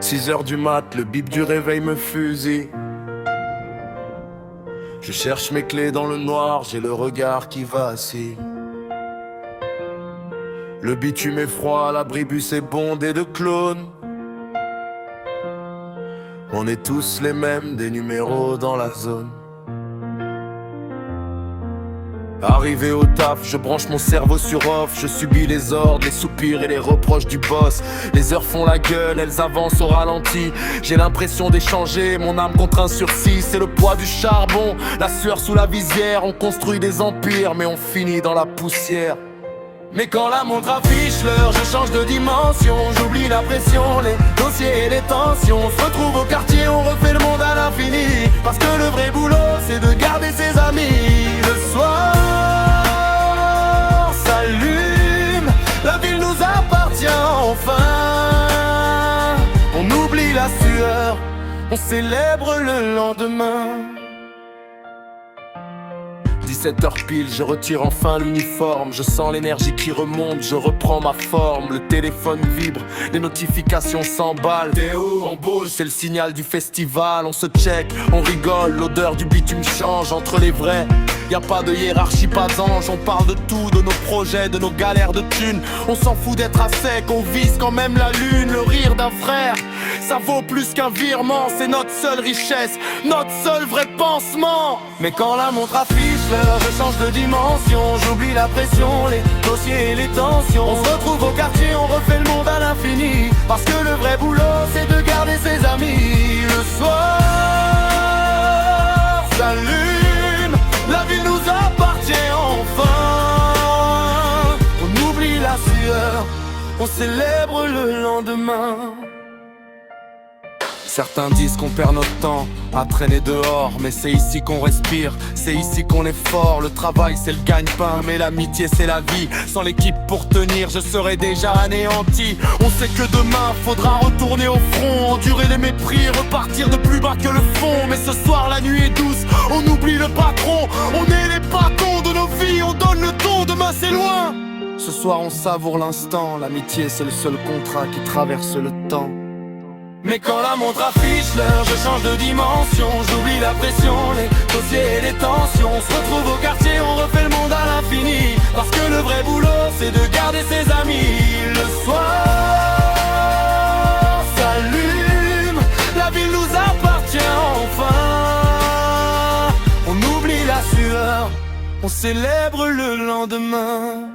6 heures du mat, le bip du réveil me fusille. Je cherche mes clés dans le noir, j'ai le regard qui vacille. Le bitume est froid, l'abribus est bondé de clones. On est tous les mêmes, des numéros dans la zone. Arrivé au taf, je branche mon cerveau sur off. Je subis les ordres, les soupirs et les reproches du boss. Les heures font la gueule, elles avancent au ralenti. J'ai l'impression d'échanger mon âme contre un sursis. C'est le poids du charbon, la sueur sous la visière. On construit des empires, mais on finit dans la poussière. Mais quand la montre affiche l'heure, je change de dimension. J'oublie la pression, les dossiers et les tensions. On se retrouve au quartier, on refait le monde à l'infini. Parce que le vrai boulot, c'est de garder ses amis. Le soir s'allume, la ville nous appartient enfin. On oublie la sueur, on célèbre le lendemain. 17h pile, je retire enfin l'uniforme. Je sens l'énergie qui remonte, je reprends ma forme. Le téléphone vibre, les notifications s'emballent. Théo, on bouge, c'est le signal du festival. On se check, on rigole, l'odeur du bitume change entre les vrais. Y'a pas de hiérarchie, pas d'ange. On parle de tout, de nos projets, de nos galères de thunes. On s'en fout d'être à sec, on vise quand même la lune. Le rire d'un frère, ça vaut plus qu'un virement. C'est notre seule richesse, notre seul vrai pansement. Mais quand la montre affiche l'heure, je change de dimension. J'oublie la pression, les dossiers et les tensions. On se retrouve au quartier, on refait le monde à l'infini. Parce que le vrai boulot, c'est de garder ses amis. Le soir s'allume, la ville nous appartient enfin. On oublie la sueur, on célèbre le lendemain. Certains disent qu'on perd notre temps à traîner dehors, mais c'est ici qu'on respire, c'est ici qu'on est fort. Le travail c'est le gagne-pain, mais l'amitié c'est la vie. Sans l'équipe pour tenir, je serais déjà anéanti. On sait que demain faudra retourner au front, endurer les mépris, repartir de plus bas que le fond. Mais ce soir la nuit est douce, on oublie le patron. On est les patrons de nos vies, on donne le ton, demain c'est loin. Ce soir on savoure l'instant, l'amitié c'est le seul contrat qui traverse le temps. Mais quand la montre affiche l'heure, je change de dimension. J'oublie la pression, les dossiers et les tensions. On se retrouve au quartier, on refait le monde à l'infini. Parce que le vrai boulot, c'est de garder ses amis. Le soir s'allume, la ville nous appartient enfin. On oublie la sueur, on célèbre le lendemain.